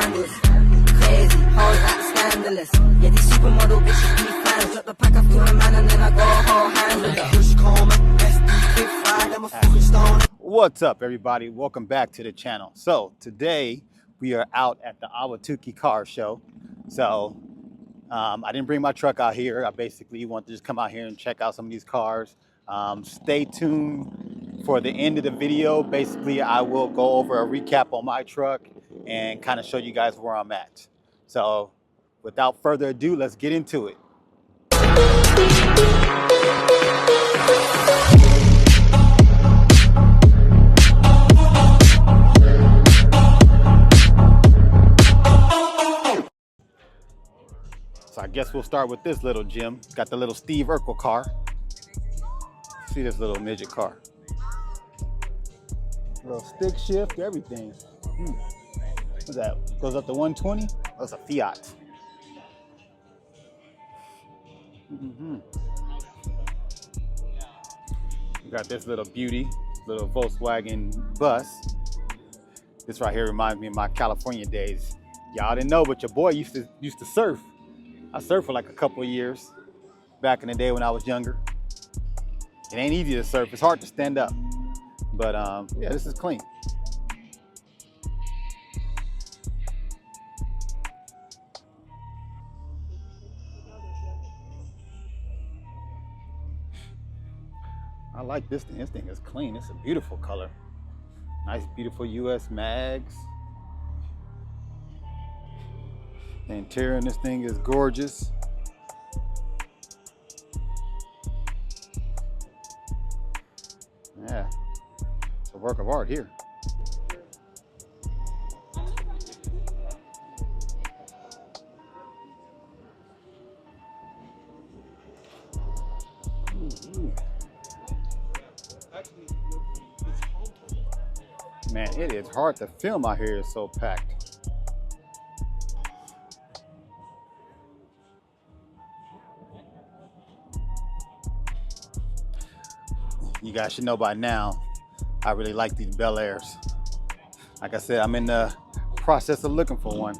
scandals. Crazy, hoes act scandalous. Yeah, these supermodel bitches be fans. Drop the pack up to a man and then I go whole hand with the push comb. SD big fried, I'm a fucking stone. What's up, everybody? Welcome back to the channel. So today we are out at the Ahwatukee car show. So I didn't bring my truck out here. I basically want to just come out here and check out some of these cars. Stay tuned for the end of the video. Basically, I will go over a recap on my truck and kind of show you guys where I'm at. So without further ado, let's get into it. So I guess we'll start with this little gem. Got the little Steve Urkel car. See this little midget car. Little stick shift, everything. What's that? Goes up to 120? That's a Fiat. We got this little beauty, little Volkswagen bus. This right here reminds me of my California days. Y'all didn't know, but your boy used to surf. I surfed for like a couple of years back in the day when I was younger. It ain't easy to surf. It's hard to stand up. But yeah, this is clean. I like this thing. This thing is clean. It's a beautiful color. Nice, beautiful US mags. The interior in this thing is gorgeous. Yeah, it's a work of art here. Man, it is hard to film out here. It's so packed. You guys should know by now, I really like these Bel Airs. Like I said, I'm in the process of looking for one.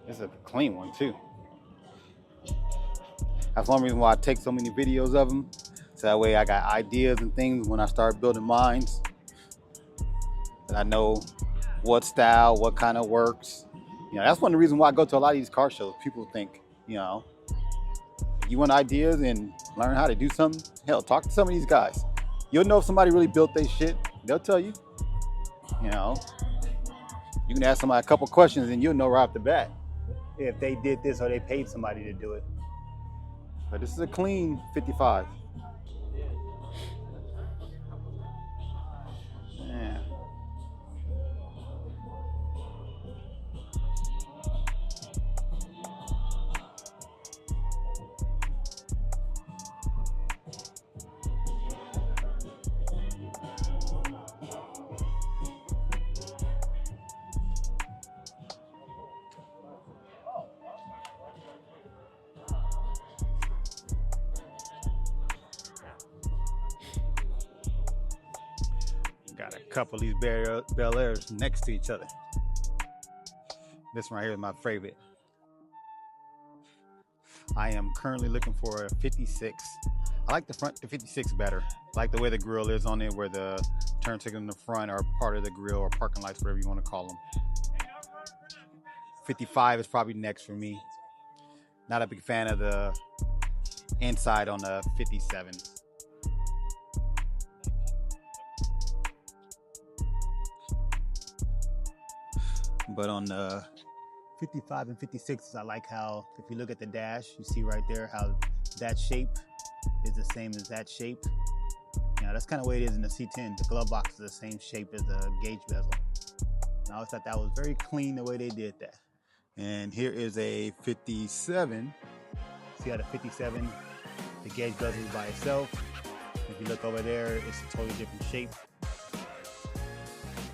This is a clean one too. That's one reason why I take so many videos of them. So that way I got ideas and things when I start building mines. And I know what style, what kind of works. You know, that's one of the reasons why I go to a lot of these car shows. People think, you know, you want ideas and learn how to do something? Hell, talk to some of these guys. You'll know if somebody really built their shit. They'll tell you. You know, you can ask somebody a couple questions and you'll know right off the bat if they did this or they paid somebody to do it. But this is a clean 55. Yeah. Got a couple of these Bel Airs next to each other. This one right here is my favorite. I am currently looking for a 56. I like the 56 better. I like the way the grill is on it, where the turn signal in the front are part of the grill, or parking lights, whatever you want to call them. 55 is probably next for me. Not a big fan of the inside on the 57. But on the 55 and 56s, I like how, if you look at the dash, you see right there how that shape is the same as that shape. You know, that's kind of the way it is in the C10. The glove box is the same shape as the gauge bezel. And I always thought that was very clean the way they did that. And here is a 57. See how the 57, the gauge bezel is by itself. If you look over there, it's a totally different shape.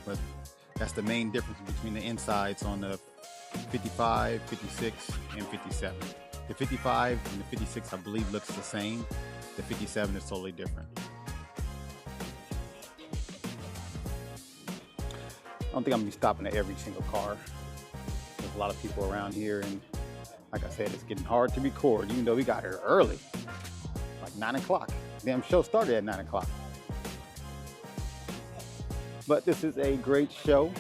But that's the main difference between the insides on the 55, 56, and 57. The 55 and the 56, I believe, looks the same. The 57 is totally different. don't think I'm gonna be stopping at every single car. There's a lot of people around here, and like I said, it's getting hard to record, even though we got here early, like 9 o'clock. Damn show started at 9 o'clock. But this is a great show.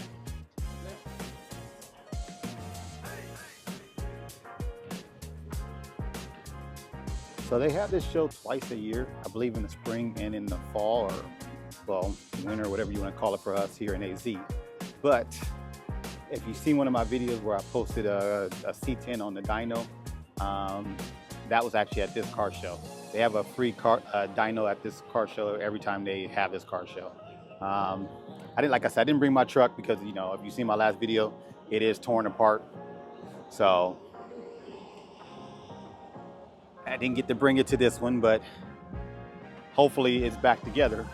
So they have this show twice a year, I believe in the spring and in the fall, or well, winter, whatever you want to call it for us here in AZ. But if you see one of my videos where I posted a C10 on the Dyno, that was actually at this car show. They have a free car Dyno at this car show every time they have this car show. Like I said, I didn't bring my truck because, you know, if you see my last video, it is torn apart. So I didn't get to bring it to this one, but hopefully it's back together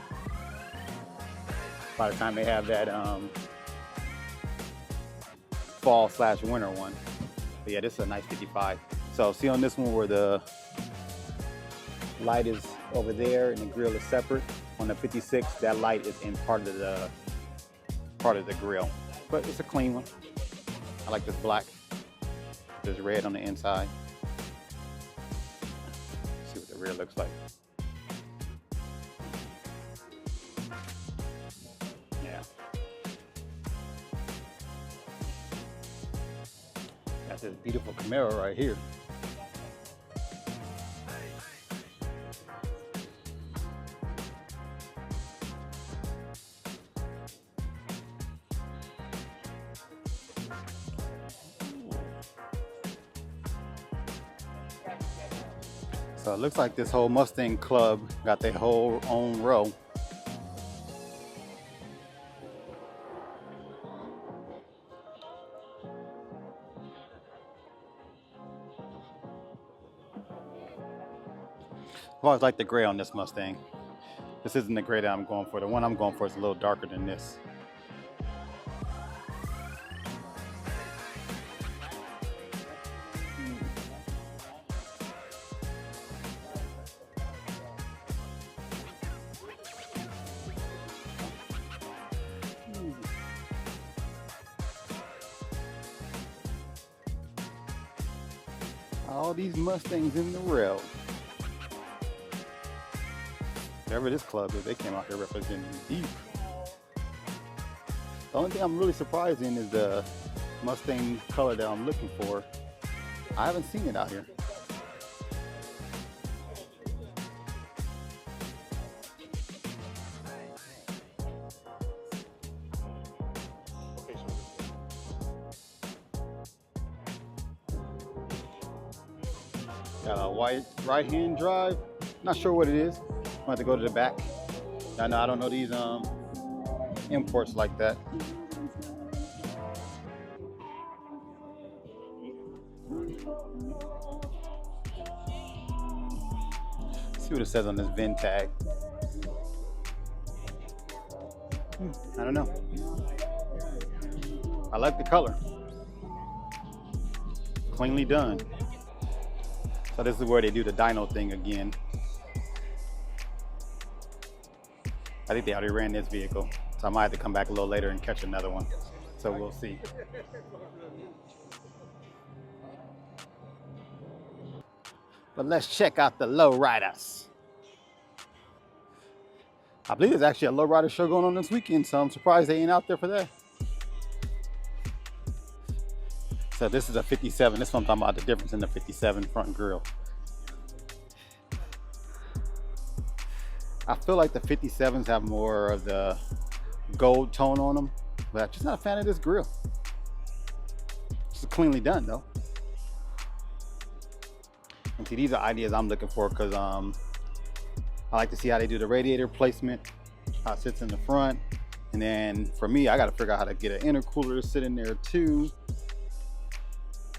by the time they have that fall/winter one. But yeah, this is a nice 55. So see on this one where the light is over there and the grill is separate. On the 56, that light is in part of the grill, but it's a clean one. I like this black. There's red on the inside. See what the rear looks like. Yeah. Got this beautiful Camaro right here. So it looks like this whole Mustang club got their whole own row. I've always liked the gray on this Mustang. This isn't the gray that I'm going for. The one I'm going for is a little darker than this. All these Mustangs in the rail. Whatever this club is, they came out here representing deep. The only thing I'm really surprised in is the Mustang color that I'm looking for. I haven't seen it out here. Got a white right-hand drive. Not sure what it is. I'm going to have to go to the back. I know I don't know these imports like that. See what it says on this VIN tag. I don't know. I like the color. Cleanly done. So this is where they do the dyno thing again. I think they already ran this vehicle, so I might have to come back a little later and catch another one. So we'll see. But let's check out the lowriders. I believe there's actually a lowrider show going on this weekend, so I'm surprised they ain't out there for that. So this is a 57. This one I'm talking about, the difference in the 57 front grille. I feel like the 57s have more of the gold tone on them, but I'm just not a fan of this grille. It's cleanly done though. And see, these are ideas I'm looking for because I like to see how they do the radiator placement, how it sits in the front. And then for me, I got to figure out how to get an intercooler to sit in there too.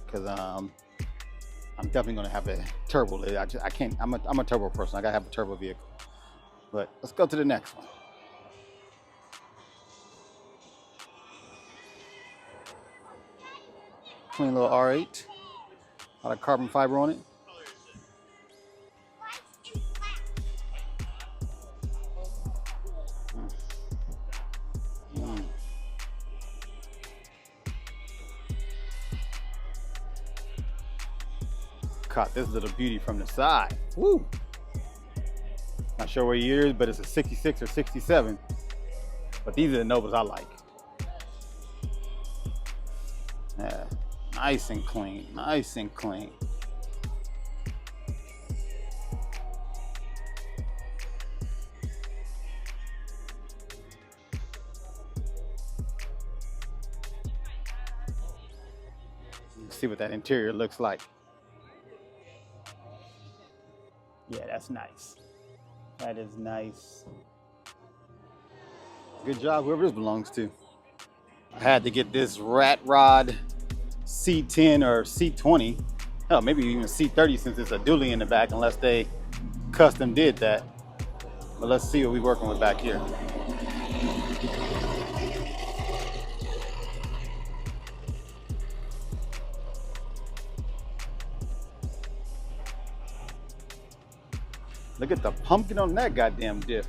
Because I'm definitely going to have a turbo. I can't, I'm a turbo person. I got to have a turbo vehicle. But let's go to the next one. Clean little R8. A lot of carbon fiber on it. Caught this little beauty from the side. Woo! Not sure what year it is, but it's a 66 or 67. But these are the Novas I like. Yeah, nice and clean, nice and clean. Let's see what that interior looks like. Yeah, that's nice. That is nice. Good job, whoever this belongs to. I had to get this Rat Rod C10 or C20. Hell, maybe even C30 since it's a dually in the back, unless they custom did that. But let's see what we're working with back here. Look at the pumpkin on that goddamn diff.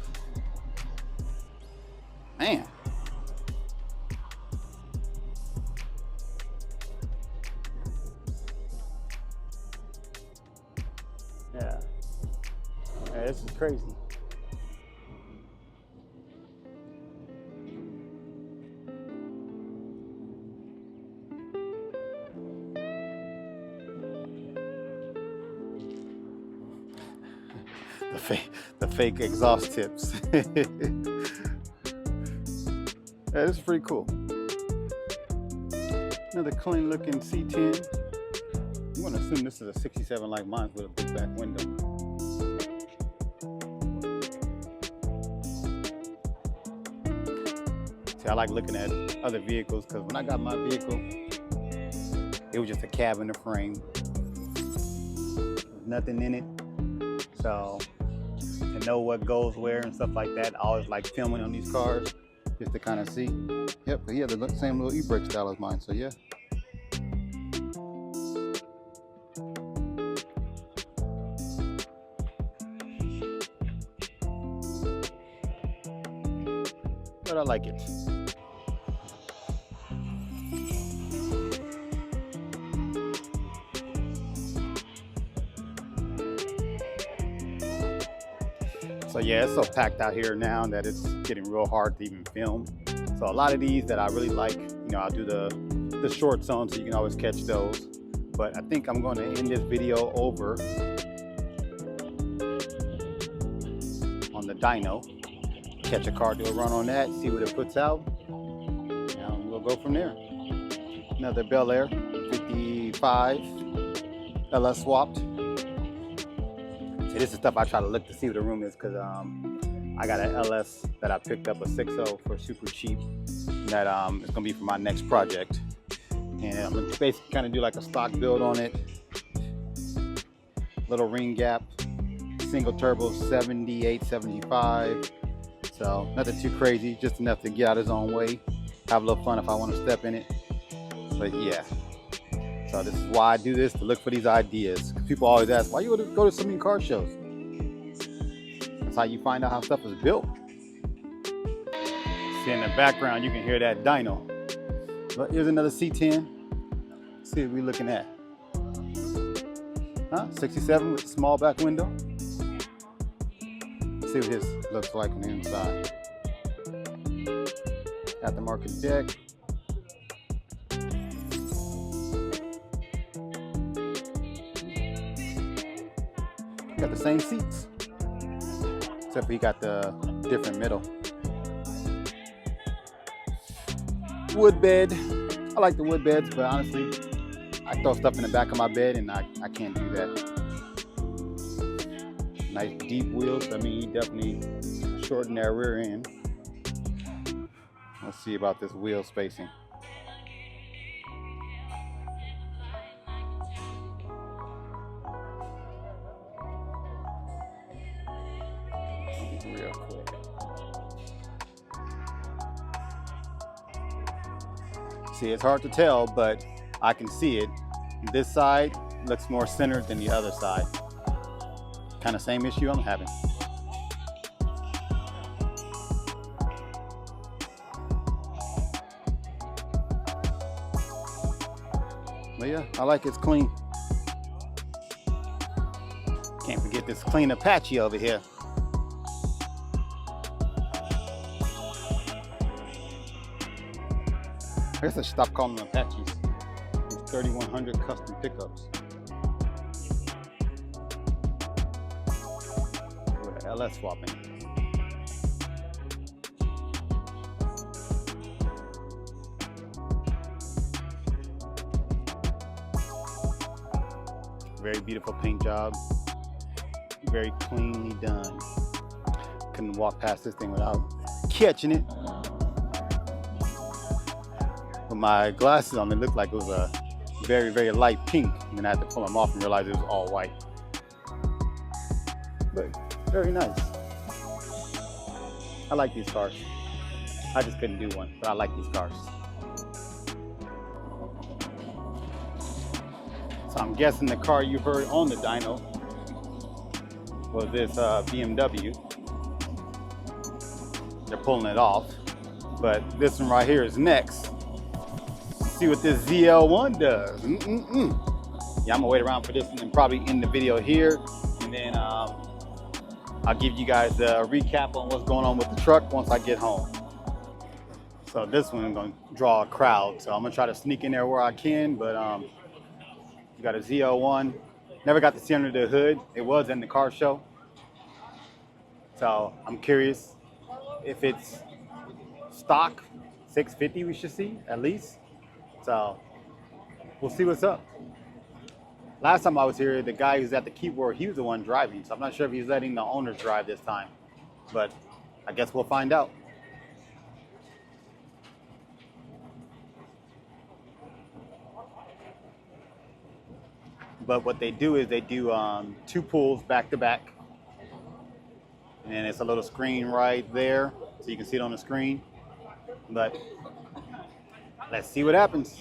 Man. Yeah. Yeah, this is crazy. The fake exhaust tips. Yeah, this is pretty cool. Another clean looking C10. I'm gonna assume this is a 67 like mine with a big back window. See, I like looking at other vehicles because when I got my vehicle, it was just a cab and a frame. There's nothing in it. So to know what goes where and stuff like that, I always like filming on these cars just to kind of see. Yep, but he had the same little e-brake style as mine, so yeah. But I like it. So yeah, it's so packed out here now that it's getting real hard to even film. So a lot of these that I really like, you know, I'll do the shorts on so you can always catch those. But I think I'm going to end this video over on the Dyno. Catch a car, do a run on that, see what it puts out, and we'll go from there. Another Bel Air 55 LS swapped. See, this is stuff I try to look to see what the room is because I got an LS that I picked up, a 6.0 for super cheap that is going to be for my next project. And I'm going to basically kind of do like a stock build on it. Little ring gap, single turbo 78, 75. So nothing too crazy, just enough to get out his own way. Have a little fun if I want to step in it. But yeah. So this is why I do this, to look for these ideas. People always ask, why you go to so many car shows? That's how you find out how stuff is built. See in the background, you can hear that dyno. But here's another C10. Let's see what we're looking at. Huh? 67 with a small back window. Let's see what his looks like on the inside. Aftermarket deck. Got the same seats, except for he got the different middle. Wood bed. I like the wood beds, but honestly, I throw stuff in the back of my bed and I can't do that. Nice deep wheels. I mean, he definitely shortened that rear end. Let's see about this wheel spacing. Real quick. See, it's hard to tell, but I can see it. This side looks more centered than the other side. Kind of same issue I'm having. But yeah, I like it's clean. Can't forget this clean Apache over here. I guess I should stop calling them Apaches. These 3100 custom pickups. With an LS swapping. Very beautiful paint job. Very cleanly done. Couldn't walk past this thing without catching it. With my glasses on, it looked like it was a very, very light pink. And then I had to pull them off and realize it was all white. But very nice. I like these cars. I just couldn't do one, but I like these cars. So I'm guessing the car you heard on the dyno was this BMW. They're pulling it off, but this one right here is next. See what this ZL1 does. Yeah, I'm gonna wait around for this one and probably end the video here, and then I'll give you guys a recap on what's going on with the truck once I get home. So this one is gonna draw a crowd, so I'm gonna try to sneak in there where I can, but you got a ZL1. Never got to see under the hood. It was in the car show. So I'm curious if it's stock 650 we should see at least. So we'll see what's up. Last time I was here, the guy who's at the keyboard, he was the one driving. So I'm not sure if he's letting the owners drive this time, but I guess we'll find out. But what they do is they do 2 pulls back to back. And it's a little screen right there, so you can see it on the screen. But let's see what happens.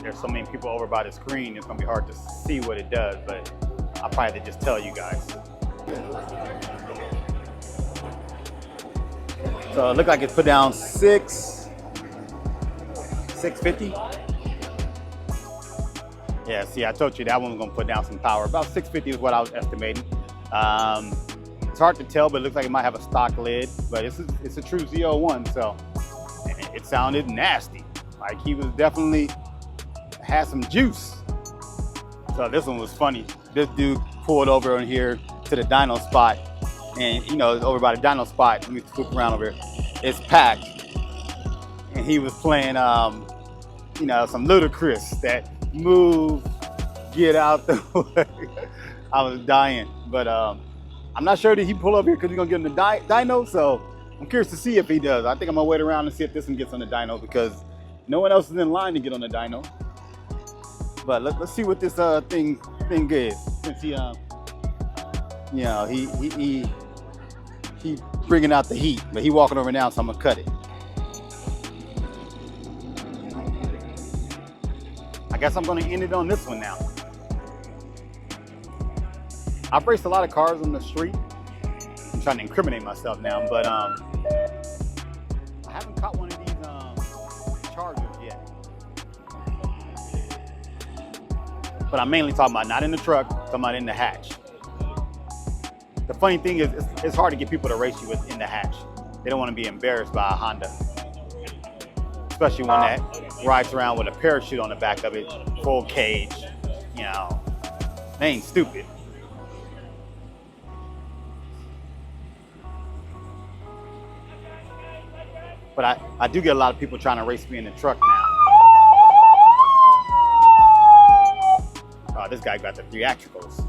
There's so many people over by the screen, it's gonna be hard to see what it does, but I'll probably have to just tell you guys. So it looked like it's put down 650. Yeah, see, I told you that one was gonna put down some power. About 650 is what I was estimating. It's hard to tell, but it looks like it might have a stock lid, but it's a true ZL1, so it sounded nasty. Like he was definitely had some juice. So this one was funny. This dude pulled over in here to the dyno spot, and you know, over by the dyno spot, let me swoop around over here, it's packed, and he was playing you know, some Ludacris, that move, get out the way. I was dying, but I'm not sure that he pull up here because he's gonna get in the dyno, so I'm curious to see if he does. I think I'm gonna wait around and see if this one gets on the dyno because no one else is in line to get on the dyno. But let's see what this thing is. Since he, you know, he bringing out the heat, but he walking over now, so I'm gonna cut it. I guess I'm gonna end it on this one now. I've raced a lot of cars on the street. I'm trying to incriminate myself now, but I haven't caught one of these Chargers yet. But I'm mainly talking about not in the truck, I'm talking about in the hatch. the funny thing is, it's hard to get people to race you in the hatch. They don't want to be embarrassed by a Honda, especially when that rides around with a parachute on the back of it, full cage. You know, they ain't stupid. But I do get a lot of people trying to race me in the truck now. Oh, this guy got the theatricals.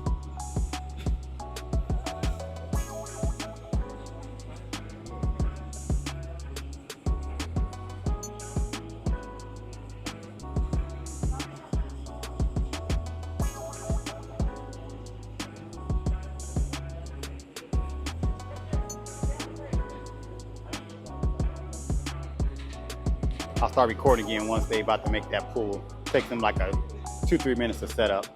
I'll start recording again once they about to make that pull. Takes them like a 2-3 minutes to set up.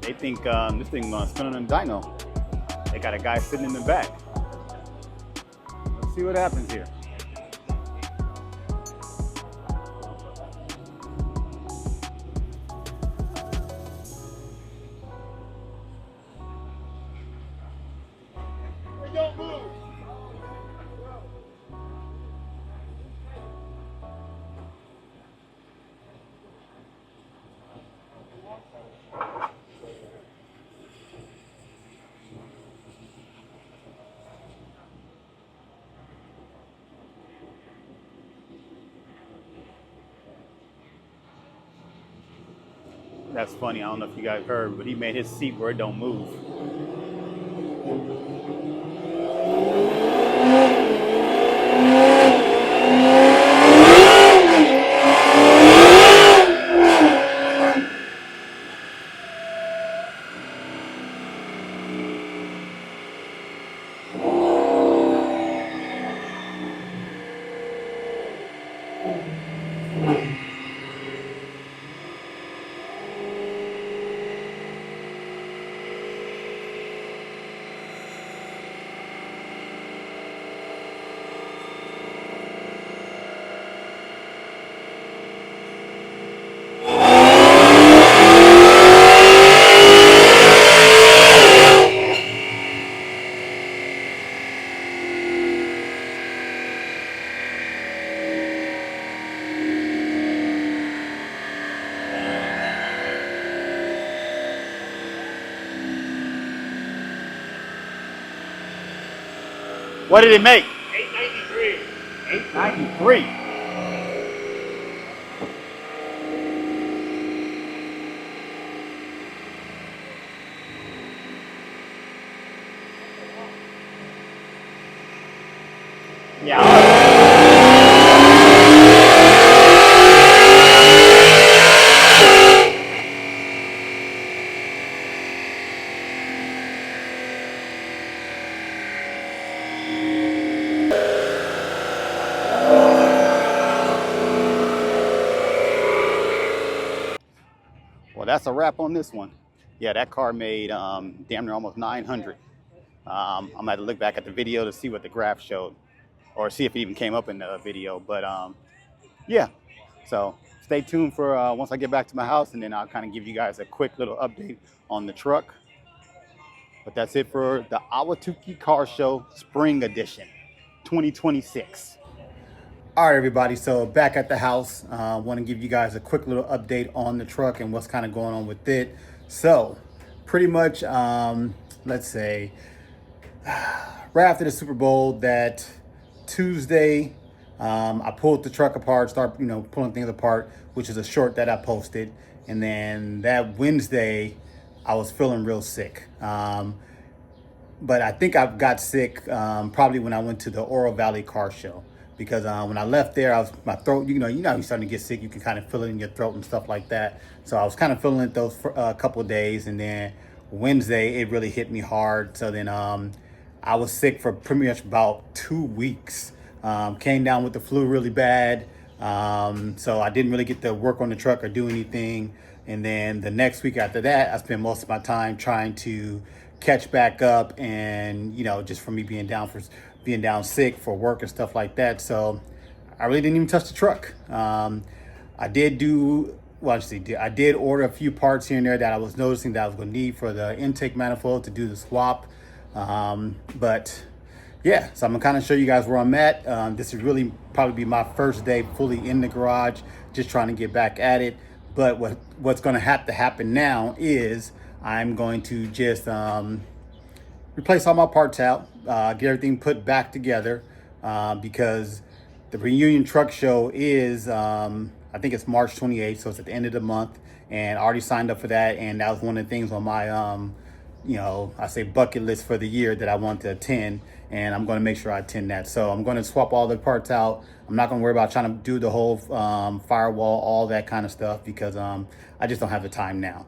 They think this thing gonna spin on a dyno. They got a guy sitting in the back. Let's see what happens here. Don't move. That's funny. I don't know if you guys heard, but he made his seat where it don't move. What did it make? 893. 893. Yeah. Well, that's a wrap on this one. Yeah, that car made damn near almost 900. I'm gonna have to look back at the video to see what the graph showed, or see if it even came up in the video. But yeah, so stay tuned for once I get back to my house, and then I'll kind of give you guys a quick little update on the truck. But that's it for the Ahwatukee Car Show Spring Edition 2026. All right, everybody, so back at the house. Want to give you guys a quick little update on the truck and what's kind of going on with it. So pretty much, let's say, right after the Super Bowl, that Tuesday, I pulled the truck apart, start pulling things apart, which is a short that I posted. And then that Wednesday, I was feeling real sick. But I think I got sick probably when I went to the Oro Valley Car Show. Because when I left there, my throat, you're starting to get sick. You can kind of feel it in your throat and stuff like that. So I was kind of feeling it those couple of days. And then Wednesday, it really hit me hard. So then I was sick for pretty much about 2 weeks. Came down with the flu really bad. So I didn't really get to work on the truck or do anything. And then the next week after that, I spent most of my time trying to catch back up, and just from me being down sick for work and stuff like that. So I really didn't even touch the truck. I did do well, actually, I did order a few parts here and there that I was noticing that I was going to need for the intake manifold to do the swap. But yeah, so I'm gonna kind of show you guys where I'm at. This is really probably be my first day fully in the garage, just trying to get back at it. But what's going to have to happen now is I'm going to just replace all my parts out, get everything put back together, because the reunion truck show is, I think it's March 28th, so it's at the end of the month, and I already signed up for that, and that was one of the things on my, you know, I say bucket list for the year that I want to attend, and I'm going to make sure I attend that. So I'm going to swap all the parts out. I'm not going to worry about trying to do the whole firewall, all that kind of stuff, because I just don't have the time now.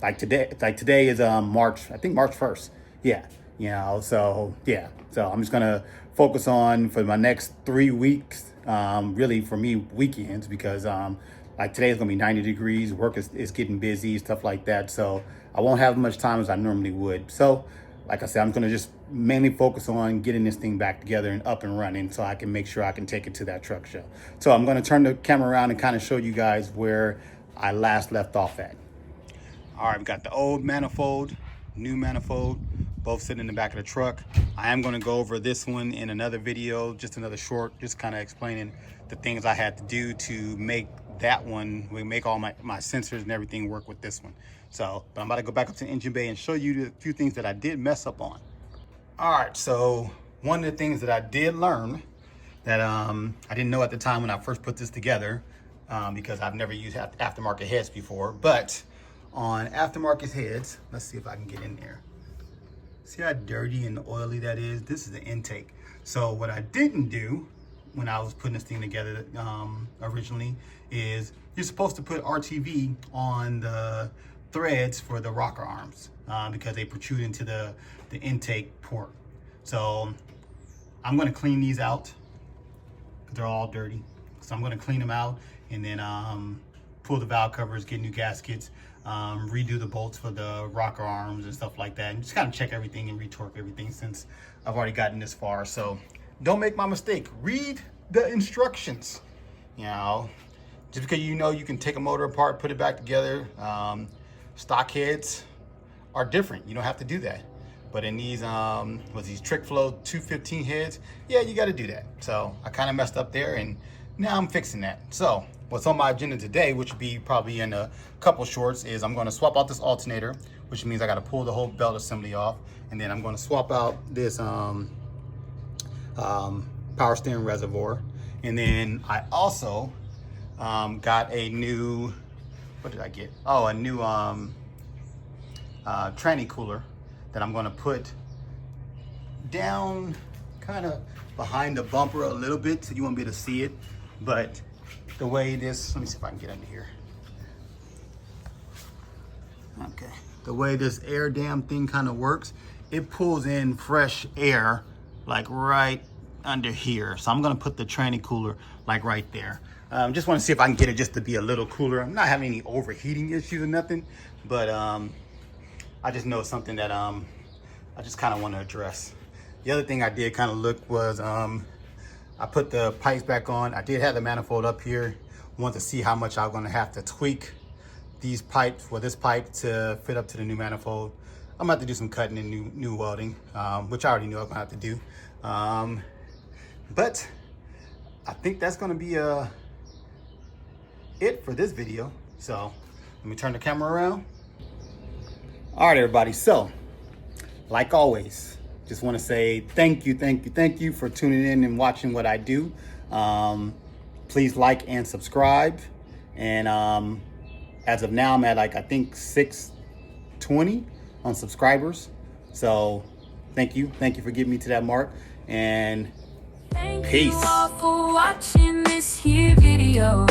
Like today is March, I think March 1st. Yeah, you know, so yeah. So I'm just going to focus on for my next 3 weeks, really for me, weekends, because like today is going to be 90 degrees. Work is getting busy, stuff like that. So I won't have as much time as I normally would. So like I said, I'm going to just mainly focus on getting this thing back together and up and running so I can make sure I can take it to that truck show. So I'm going to turn the camera around and kind of show you guys where I last left off at. All right, we got the old manifold, new manifold, both sitting in the back of the truck. I am going to go over this one in another video, just another short, just kind of explaining the things I had to do to make that one, we make all my sensors and everything work with this one. So, but I'm about to go back up to the engine bay and show you the few things that I did mess up on. All right, so one of the things that I did learn that I didn't know at the time when I first put this together, because I've never used aftermarket heads before, but on aftermarket heads, let's see if I can get in there. See how dirty and oily that is? This is the intake. So what I didn't do when I was putting this thing together originally is you're supposed to put RTV on the threads for the rocker arms because they protrude into the intake port. So I'm going to clean these out because they're all dirty. So I'm going to clean them out and then pull the valve covers, get new gaskets, redo the bolts for the rocker arms and stuff like that, and just kind of check everything and retorque everything since I've already gotten this far. So don't make my mistake. Read the instructions. You know, just because you know you can take a motor apart, put it back together. Stock heads are different. You don't have to do that. But in these these Trick Flow 215 heads, yeah, you got to do that. So I kind of messed up there, and now I'm fixing that. So what's on my agenda today, which will be probably in a couple shorts, is I'm going to swap out this alternator, which means I got to pull the whole belt assembly off, and then I'm going to swap out this power steering reservoir, and then I also got a new, what did I get? Oh, a new tranny cooler that I'm going to put down kind of behind the bumper a little bit so you won't be able to see it. But the way this, let me see if I can get under here. Okay, the way this air dam thing kind of works, it pulls in fresh air like right under here. So I'm gonna put the tranny cooler like right there. Just want to see if I can get it just to be a little cooler. I'm not having any overheating issues or nothing, but I just know something that I just kind of want to address. The other thing I did kind of look was I put the pipes back on. I did have the manifold up here. Want to see how much I'm going to have to tweak these pipes, well, this pipe to fit up to the new manifold. I'm going to have to do some cutting and new welding, which I already knew I was going to have to do. But I think that's going to be it for this video. So let me turn the camera around. All right, everybody. So like always, just want to say thank you for tuning in and watching what I do. Please like and subscribe. And as of now, I'm at like, I think 620 on subscribers. So thank you for getting me to that mark, and peace. Thank you all for watching this here video.